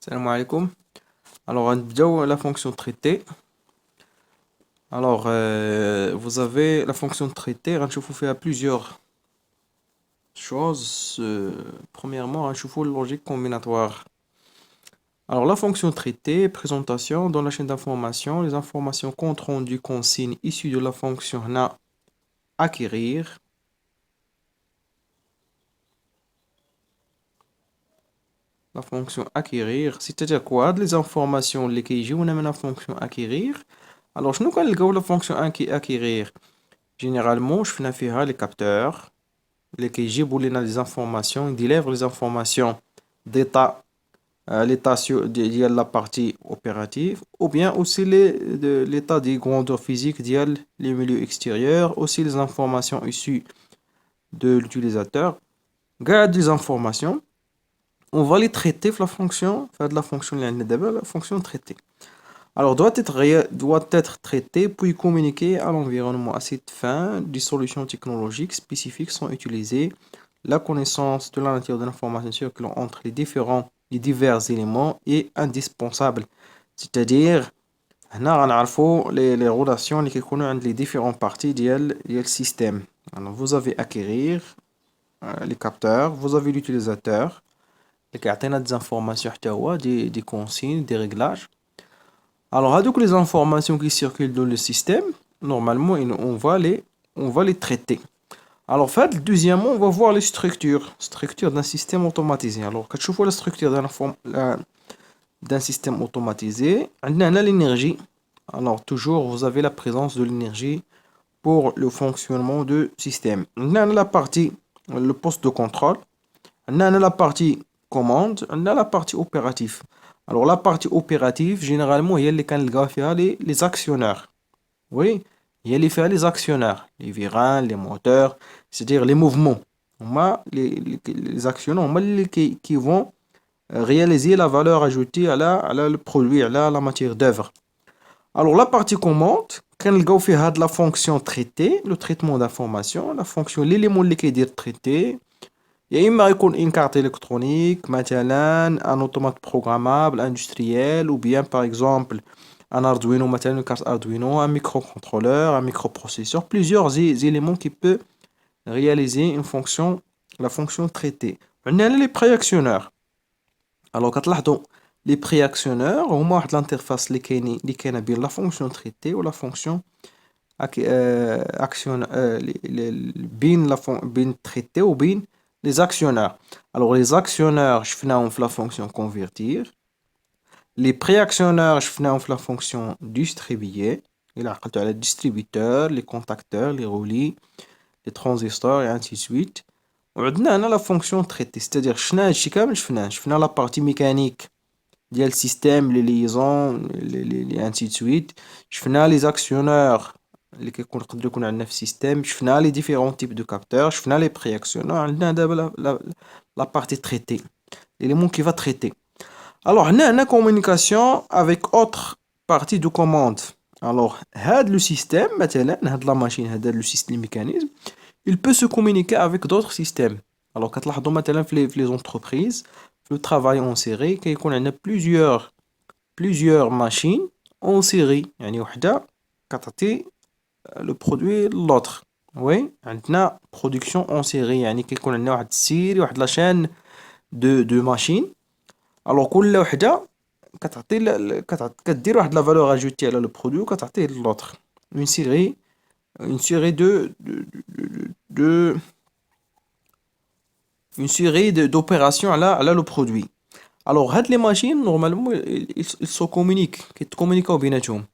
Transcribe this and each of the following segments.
Salam alaikum. Alors, on la fonction traitée. Alors, vous avez la fonction traitée. On fait à plusieurs choses. Premièrement, on fait la logique combinatoire. Alors, la fonction traitée, présentation dans la chaîne d'information, les informations compte rendu consigne issues de la fonction acquérir. La fonction acquérir, c'est-à-dire quoi? Les informations qui jouent la fonction acquérir. Alors, je nous connais la fonction acquérir. Généralement, je fais les capteurs, les qui جيبوا لنا les informations, ils délivrent les informations d'état, l'état de la partie opérative, ou bien aussi l'état des grandeurs physiques, les milieux extérieurs, aussi les informations issues de l'utilisateur. Garde les informations, on va les traiter la fonction, faire de la fonction la fonction traitée. Alors, doit être traité puis communiquer à l'environnement. À cette fin, des solutions technologiques spécifiques sont utilisées. La connaissance de la nature de l'information circulant entre les divers éléments est indispensable. C'est-à-dire, les relations entre les différentes parties du système. Alors, vous avez acquérir les capteurs, vous avez l'utilisateur, qui a des informations, des consignes, des réglages. Alors, avec les informations qui circulent dans le système, normalement, on va les traiter. Alors, deuxièmement, on va voir les structures d'un système automatisé. Alors, quand tu vois la structure d'un système automatisé, on a l'énergie. Alors, toujours, vous avez la présence de l'énergie pour le fonctionnement du système. On a la partie, le poste de contrôle. On a la partie commande. On a la partie opérative. Alors, la partie opérative, généralement, il y a les actionnaires. Oui, il y a les actionnaires, les virains, les moteurs, c'est-à-dire les mouvements. Les actionnaires qui vont réaliser la valeur ajoutée à le produit, à la matière d'œuvre. Alors, la partie commande, quand on fait de la fonction traitée, le traitement d'information, la fonction, l'élément qui est traité, il y a une carte électronique, un automate programmable industriel, ou bien par exemple un Arduino, une carte Arduino, un microcontrôleur, un microprocesseur, plusieurs éléments qui peuvent réaliser la fonction traitée. On a les préactionneurs. Alors, quand les préactionneurs, on a l'interface qui est la fonction traitée ou la fonction action, bin traité ou bin les actionnaires. Alors, les actionnaires, je fais la fonction convertir. Les préactionneurs, je fais la fonction distribuer. Il a le distributeur, les contacteurs, les relais, les transistors et ainsi de suite. On a la fonction traiter, c'est-à-dire je fais la partie mécanique du système, les liaisons, ainsi de suite. Je fais les actionneurs. اللي كيكون يكون عندنا في السيستم شفنا les différents types de capteurs شفنا les préactionneurs عندنا دابا la partie traitée l'élément qui va traiter. Alors هنا عندنا communication avec autre partie de commande. Alors هاد le système مثلا هاد la machine هذا le système mécanisme il peut se communiquer avec d'autres systèmes. Alors كتلاحظوا مثلا في les entreprises le travail en série كيكون عندنا plusieurs machines en série يعني وحده كتعطي le produit l'autre. Oui, عندنا production en série يعني كيكون عندنا واحد السيري واحد لاشين de machine. alors كل وحده كدير واحد لا valeur ajoutée على le produit وكتعطيه l'autre. une série d'opérations على le produit. alors هاد les machines normalement ils se communiquent كيتكومونيكاو بيناتهم.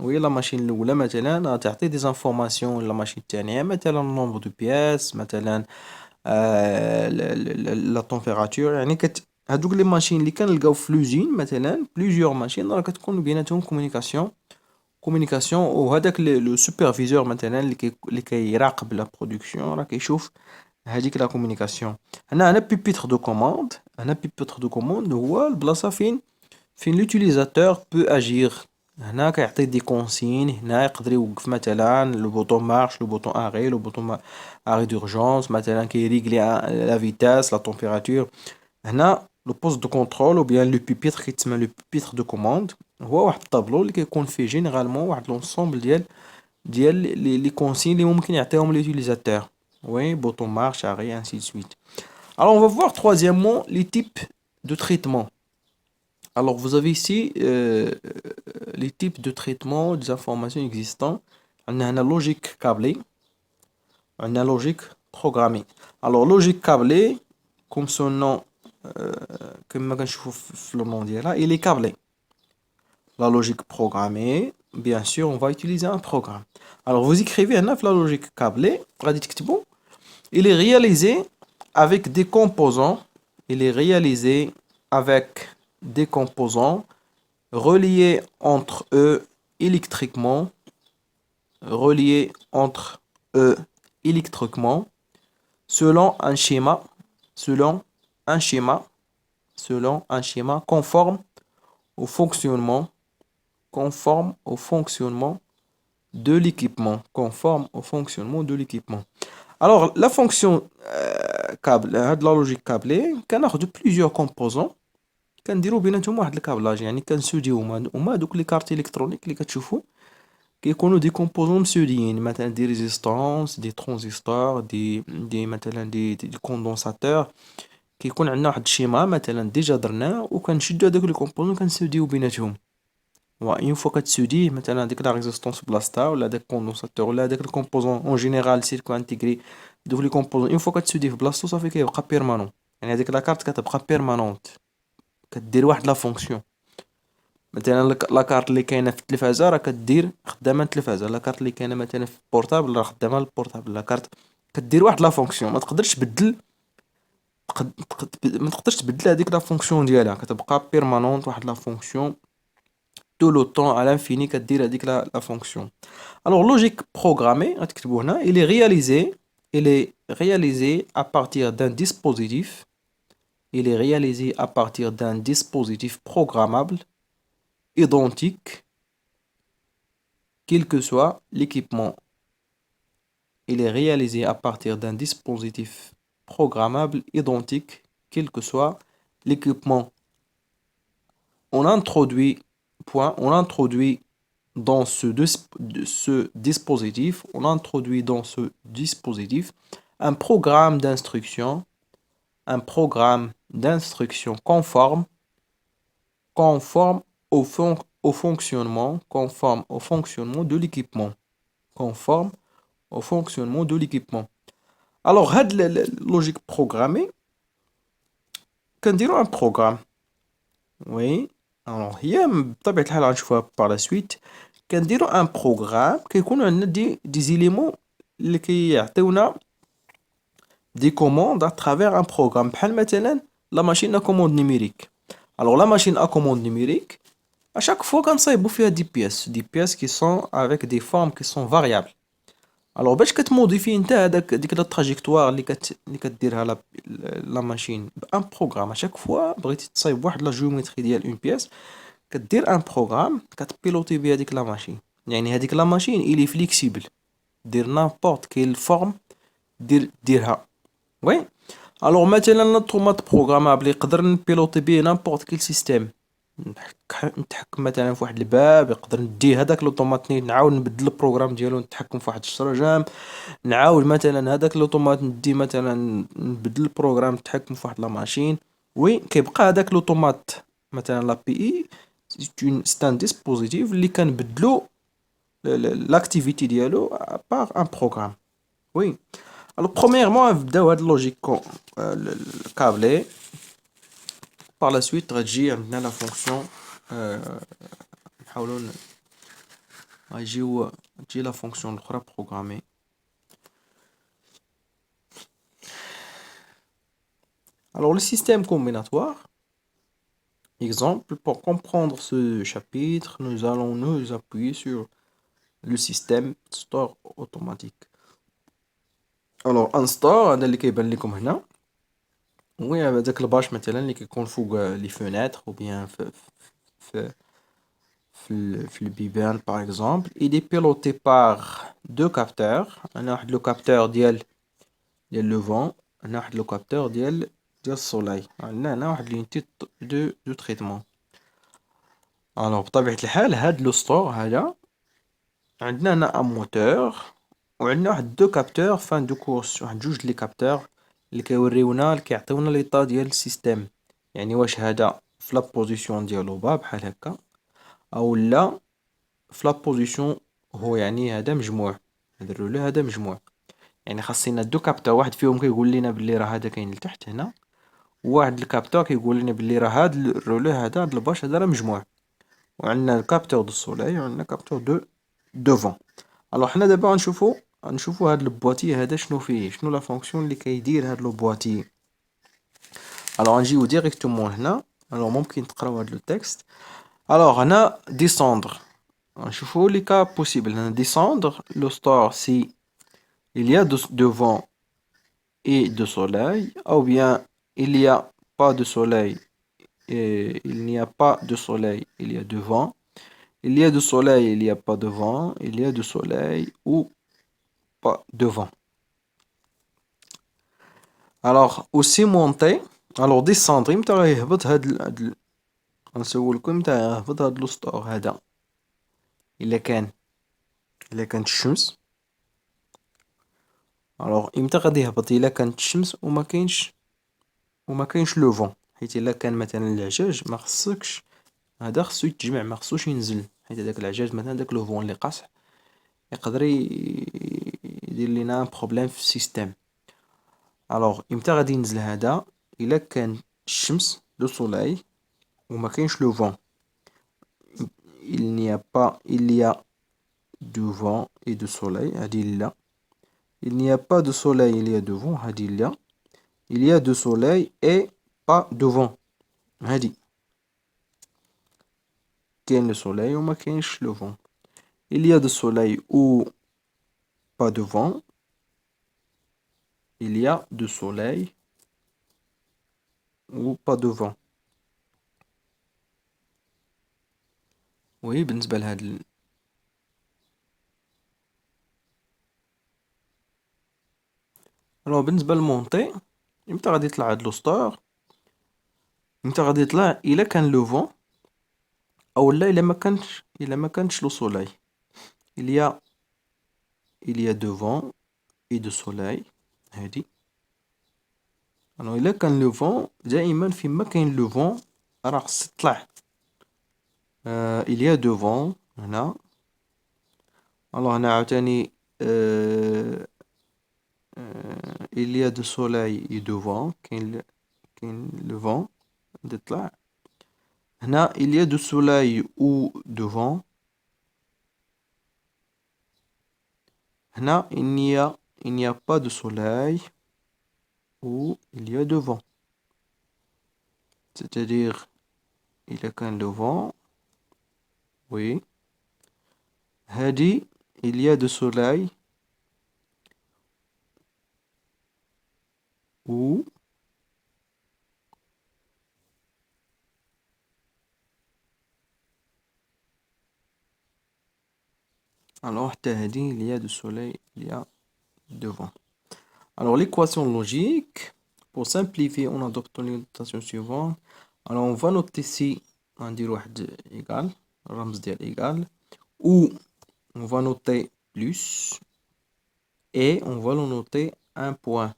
Oui, la machine الأولى مثلا تعطي des informations la machine الثانية مثلا nombre de pièces مثلا la température يعني هادوك لي ماشين اللي كنلقاو في لوزين مثلا plusieurs machines راه كتكون بيناتهم communication وهذاك لو سوبرفيزور مثلا اللي كيراقب لا برودكسيون راه كيشوف هذيك لا كومونيكاسيون. هنا بيبيتر دو كوموند. بيبيتر دو كوموند هو البلاصه فين لوتيليزاتور بو اجير. هنا كيعطي دي كونسين. هنا يقدر يوقف مثلا لو بوطون مارش لو بوطون اري لو بوطون اري دورجونس مثلا كيريغلي لا فيتاس لا تمبيراتور. هنا le poste de contrôle ou bien le pupitre qui est le pupitre de commande هو واحد الطابلو اللي كيكون فيه généralement واحد l'ensemble ديال les consignes اللي ممكن يعطيهم l'utilisateur. Oui, bouton marche, arrêt, ainsi de suite. Alors, on va voir troisièmement les types de traitement. Alors, vous avez ici les types de traitement des informations existantes. On a la logique câblée, on a la logique programmée. Alors, logique câblée, comme son nom, comme le nom dit là, il est câblé. La logique programmée, bien sûr, on va utiliser un programme. Alors, vous écrivez un la logique câblée, il est réalisé avec des composants. Il est réalisé avec des composants reliés entre eux électriquement, reliés entre eux électriquement, selon un schéma, selon un schéma, selon un schéma conforme au fonctionnement, conforme au fonctionnement de l'équipement, conforme au fonctionnement de l'équipement. Alors, la fonction câble, de la logique câblée, كناخدو plusieurs composants كنديرو بيناتهم واحد الكابلاج، يعني كنسوديوهم هما دوك لي كارت الكترونيك اللي كتشوفو كيكونوا دي كومبوزون مسوديين، مثلا دي ريزيستانس، دي ترانزستور، دي مثلا دي كوندونساتور. كيكون عندنا واحد الشيما مثلا ديجا درناه وكنشدو هذوك لي كومبوزون كنسوديو بيناتهم. اون فوا كتسوديه مثلا هاديك لا ريزيستانس بلاصتها ولا داك الكوندونساتور ولا هذاك الكومبوزون اون جينيرال سيركو انتيغري، دوك لي كومبوزون اون فوا كتسوديه في بلاصتو صافي كيبقى بيرمانون، يعني هذيك لا كارت كتبقى بيرمانونت، كدير واحد لا فونكسيون. مثلا لا كارت اللي كاينه في التلفازه راه كدير خدامه التلفازه، لا كارت اللي كاينه مثلا في البورطابل راه خدامه البورطابل، لا كارت كدير واحد لا فونكسيون، ما تقدرش تبدل ما تقدرش تبدل هذيك لا فونكسيون ديالها، كتبقى بيرمانونت واحد لا فونكسيون tout le temps à l'infini كدير هذيك la fonction. Alors logique programmée غتكتبو هنا il est réalisé à partir d'un dispositif, il est réalisé à partir d'un dispositif programmable identique quel que soit l'équipement. Il est réalisé à partir d'un dispositif programmable identique quel que soit l'équipement. On introduit dans ce dispositif, on introduit dans ce dispositif un programme d'instruction conforme au fonctionnement, conforme au fonctionnement de l'équipement, conforme au fonctionnement de l'équipement. Alors, cette logique programmée, كنديروا un programme. Oui. Alors, هي بطبيعة الحال غنشوفوها par la suite. كنديروا ان بروغرام كيكون عندنا دي زيليمون اللي كيعطيونا دي كوموند اترافير ان بروغرام، بحال مثلا لا ماشين ا كوموند نيميريك. الوغ لا ماشين ا كوموند نيميريك اشاك فوا كنصايبو فيها دي بياس كي سون افيك دي فورم كي سون فاريابل. الوغ باش كتموديفي نتا ديك لا تراجيكتوار اللي كديرها لا ماشين بان بروغرام، اشاك فوا بغيتي تصايب واحد لا جيومتري ديال اون بياس كدير ان بروغرام كتبيلوتي بيه هذيك لا ماشين، يعني هذيك لا ماشين الي فليكسيبل، دير نابورت كيل فورم ديرها. وي الوغ مثلا لوطومات بروغرامابل يقدر نبيلوتي بيه نابورت كيل سيستيم، نتحكم مثلا في واحد الباب، يقدر نديه هذاك لوطومات نعاود نبدل البروغرام ديالو نتحكم في واحد الشرجام، نعاود مثلا هذاك لوطومات ندي مثلا نبدل البروغرام نتحكم في واحد لا ماشين. وي كيبقى هذاك لوطومات مثلا لا بي اي c'est un dispositif اللي كنبدلو l'activité ديالو par un programme. Oui. Alors premièrement نبداو هاد اللوجيك câblé. Par la suite غتجي عندنا لا فونكسيون نحاولو تجي لا فونكسيون الاخرى بروغرامي. Alors le système combinatoire. Exemple, pour comprendre ce chapitre, nous allons nous appuyer sur le système store automatique. Alors un store هذا اللي كيبان لكم هنا، وي هذاك الباش مثلا اللي كيكون فوق لي فونيتر او بيان في البيبان باغ اكزومبل. il est piloté par deux capteurs. انا واحد لو كابتور ديال لو فون، انا واحد لو كابتور ديال ديال السولاي. عندنا هنا واحد لونيتي دو تريتمون. الوغ بطبيعة الحال هاد لو ستور هذا عندنا هنا ان موتور وعندنا واحد دو كابتور فان دو كورس، واحد جوج لي كابتور اللي كيوريونا اللي كيعطيونا ليطا ديال السيستيم، يعني واش هذا في لا بوزيسيون ديالو با بحال هكا او لا في لا بوزيسيون هو، يعني هذا مجموع، هذا الرولو هذا مجموع. يعني خاصنا دو كابتور، واحد فيهم كيقول لنا بلي راه هذا كاين لتحت هنا، وواحد الكابتور كيقول لنا بلي راه هاد الرولو هذا هاد الباش هذا راه مجموع. وعندنا الكابتور دو سولاي وعندنا كابتور دو دوفون. الوغ حنا دابا غنشوفو هاد البواتي هذا شنو فيه، شنو لا فونكسيون اللي كيدير هاد لو بواتي. الوغ غنجيو ديريكتومون هنا. الوغ ممكن تقراو هاد لو تكست. الوغ هنا ديسوندر، غنشوفو لي كا بوسيبل. هنا ديسوندر لو ستور سي il y a de vent et de soleil, ou bien il n'y a pas de soleil et il n'y a pas de soleil, il y a de vent. Il y a de soleil, il n'y a pas de vent. Il y a de soleil ou pas de vent. Alors, aussi monter. Alors, descendre. إمتى غيهبط غنسولكم إمتى غيهبط هاد الأسطور هذا. إلا كانت الشمس. alors إمتى غادي يهبط إلا كانت الشمس وما كاينش لو فون، حيت إلا كان مثلا العجاج ما خصكش، هذا خصو يتجمع، ما خصوش ينزل، حيت هذاك العجاج مثلا داك لو فون اللي قاصح يقدر يدير لينا ان بروبليم في السيستيم. الوغ امتى غادي ينزل هذا؟ الا كان الشمس لو سولاي وما كاينش لو فون. il n'y a pas il y a du vent et du soleil، هادي لا. il n'y a pas de soleil il y a du vent، هادي لا. il y a du soleil et pas de vent، هادي كاين لو سولاي وما كاينش لو فون. il y a du soleil ou pas de vent. il y a du soleil ou pas de vent. وي بالنسبة لهاد بالنسبة للمونطي، امتى غادي يطلع هاد لوسطور؟ امتى غادي يطلع الا كان لو فون او لا الا ما كانش لو سولاي. il y a de vent et de soleil، هادي. الا كان لو فون دائما فيما كاين لو فون راه خص تطلع il y a de vent هنا. هنا عاوتاني il y a de soleil et de vent، كاين لو فون غادي يطلع هنا. il y a de soleil ou de vent. هنا il n'y a pas de soleil ou il y a de vent. c'est-à-dire إلا كان لو فون وي هادي il y a de soleil ou حتى هادي il y a de soleil il y a de vent. l'équation logique, pour simplifier on adopte les notations suivantes. on va noter ici غندير واحد égal، الرمز ديال égal، ou on va noter plus et on va le noter un point.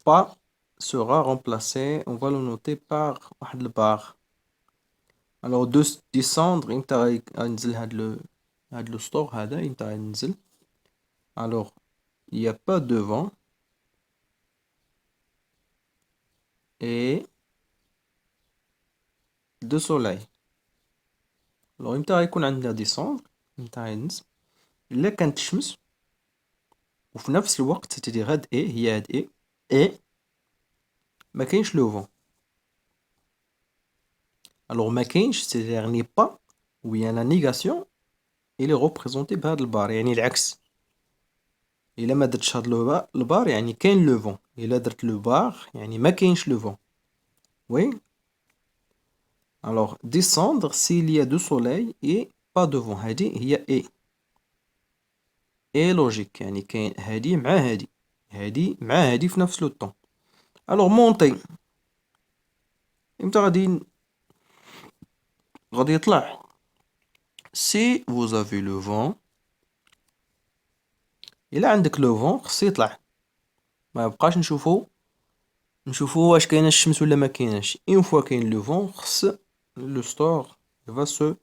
Pas sera remplacé, on va le noter par واحد البار. de descendre امتى غينزل هاد لو ستور هذا، امتى غينزل. il n'y a pas de vent et de soleil. امتى غيكون عندنا descendre، امتى غينزل الا كانت الشمس وفي نفس الوقت تدي هاد هي هاد ما كاينش لو فون. ما كاينش c'est-à-dire n'est pas، ou bien la négation il est représenté بهاد البار، يعني العكس. الا ما درتش هاد البار يعني كاين لو فون، الا درت لو بار يعني ما كاينش لو فون. وي descendre s'il y a du soleil et pas de vent، هادي هي اي لوجيك، يعني كاين هادي مع هادي، هادي مع هادي في نفس لو طون. monter امتى غادي يطلع. Si vous avez le vent، الا عندك لو فون خصو يطلع، ما يبقاش نشوفو واش كاينه الشمس ولا ما كايناش. اون فوا كاين لو فون خص لو ستور فا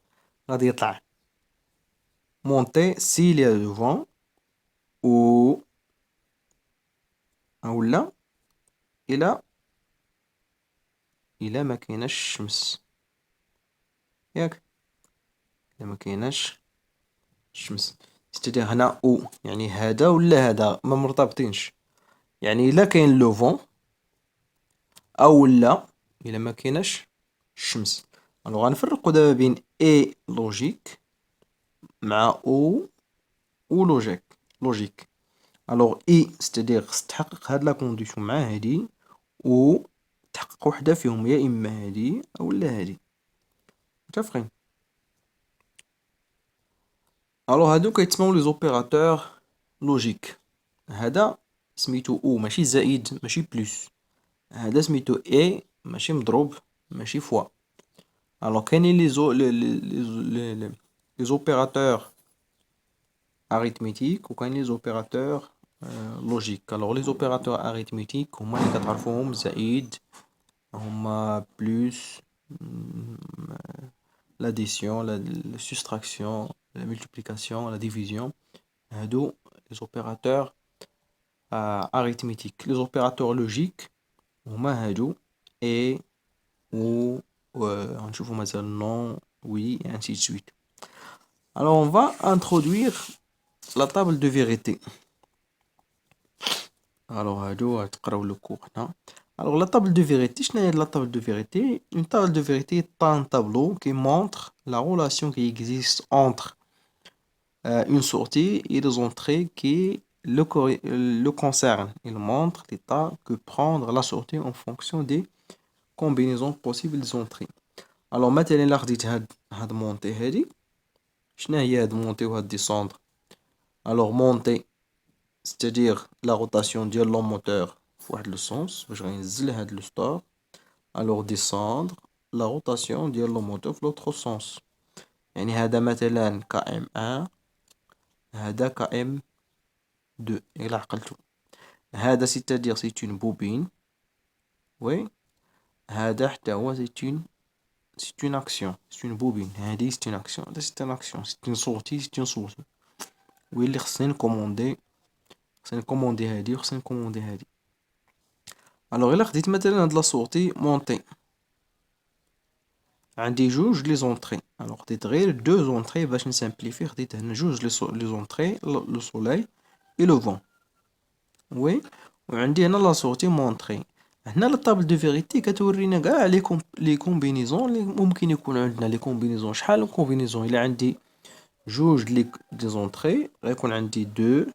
غادي يطلع. مونتي s'il y a le vent، و اولا الى ما كايناش الشمس، ياك، الا ما كايناش الشمس. ستادير هنا او يعني هذا ولا هذا ما مرتبطينش، يعني الا كاين لو فون او لا الا ما كايناش الشمس. الوغ غنفرقو دابا بين اي لوجيك مع او لوجيك. الوغ اي ستادير خص تحقق هاد لا كونديسيون مع هادي، و تحقق وحده فيهم، يا اما هادي اولا هادي. متفقين؟ الوغ هادو كيتسموا لي زوبيراتور لوجيك. هذا سميتو او ماشي زائد ماشي بلس، هذا سميتو اي ماشي مضروب ماشي فوا. الوغ كاينين لي زوبيراتور arithmétique وكاين لي زوبيراتور لوجيك. الوغ لي زوبيراتور arithmétique هما اللي كتعرفوهم زائد، هما بلس، l'addition, la soustraction, la multiplication, la division. هادو les opérateurs arithmétiques. Les opérateurs logiques هما هادو et ou غنشوفو مثلا non, oui, et ainsi de suite. Alors on va introduire la table de vérité. Alors هادو تقراو لو كور هنا. Alors la table de vérité، شنو هي la table de vérité؟ Une table de vérité est un tableau qui montre la relation qui existe entre une sortie et des entrées qui le concernent. Il montre l'état que prendre la sortie en fonction des combinaisons possibles des entrées. Alors مثلا الا خديت هاد مونتي هادي، شنو هي هاد مونتي وهاد ديسوندر؟ alors monter c'est-à-dire la rotation ديال لو موتور في واحد لو سونس باش غينزل هاد لو ستور. alors descendre la rotation ديال لو موتور في l'autre sens، يعني هذا مثلا KM1 هذا KM2 إلا عقلتو. هذا c'est-à-dire c'est une bobine، oui. هذا حتى هو c'est une action، c'est une bobine. هذه c'est une action، هذا c'est une action، c'est une sortie، c'est une sortie. ويلي خصني نكوموندي هادي وخصني نكوموندي هادي. الوغ الا خديت مثلا هاد لا سورتي مونتي، عندي جوج لي زونطري. الوغ خديت غير دو زونطري باش نسامبليفي، خديت هنا جوج لي زونطري، لو سولاي اي لو فون، وي. وعندي هنا لا سورتي مونطري. هنا لا طابل دو فيريتي كتورينا كاع لي كومبينيزون اللي ممكن يكون عندنا. لي كومبينيزون شحال كومبينيزون؟ الا عندي جوج لي زونطري غيكون عندي دو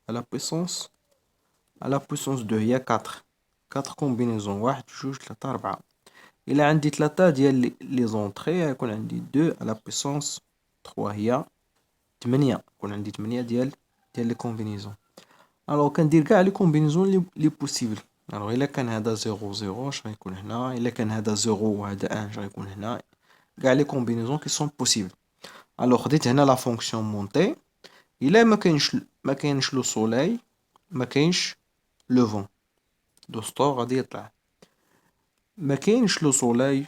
على بويسونس 2 هي 4 كومبينيزون، واحد جوج ثلاثة ربعة. الا عندي ثلاثة ديال لي زونطري غيكون عندي دو على بويسونس 3 هي 8، يكون عندي 8 ديال لي كومبينيزون. الوغ كندير كاع لي كومبينيزون لي بوسيبل. الوغ الا كان هذا 0 0 اش غيكون هنا، الا كان هذا 0 وهذا 1 اش غيكون هنا، كاع لي كومبينيزون كي سون بوسيبل. الوغ خديت هنا لا فونكسيون مونتي. الا ما كاينش لو سولاي ما كاينش لو فون، لو ستور غادي يطلع. ما كاينش لو سولاي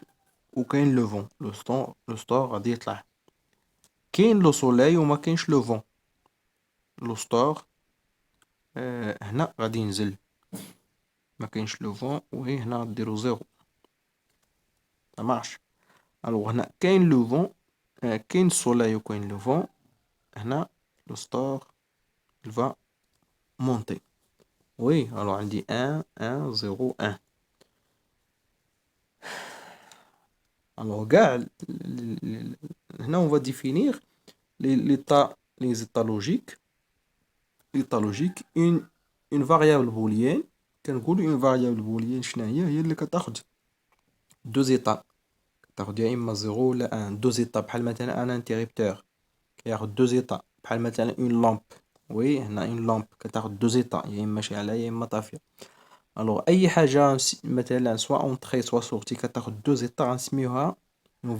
وكاين لو فون، لو ستور غادي يطلع. كاين لو سولاي وما كاينش لو فون، لو ستور هنا غادي ينزل. ما كاينش لو فون وهي هنا غديرو زيرو، مارش. الوغ هنا كاين لو فون، كاين السولاي وكاين لو فون، هنا لو ستور الفا مونتي، وي. الوغ عندي 1 1 0 1. الوغ كاع هنا on va définir les états logiques. l'état logique une variable booléenne. كنقولوا une variable booléenne شنو هي اللي كتاخد دو زيتا، كتاخد يا اما 0 ولا 1. دو زيتا بحال مثلا ان انتريبتور كياخد دو زيتا، بحال مثلا اون لامب، وي. هنا اون لامب كتاخد دو زيتا، يا اما شاعله يا اما طافيه. الوغ اي حاجه مثلا سواء اونطري سواء سورتي كتاخد دو زيتا غنسميوها اون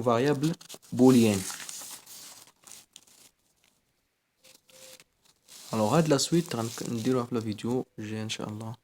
فاريابل بوليان. الوغ هاد لا سويت غنديروها في لا فيديو الجايه ان شاء الله.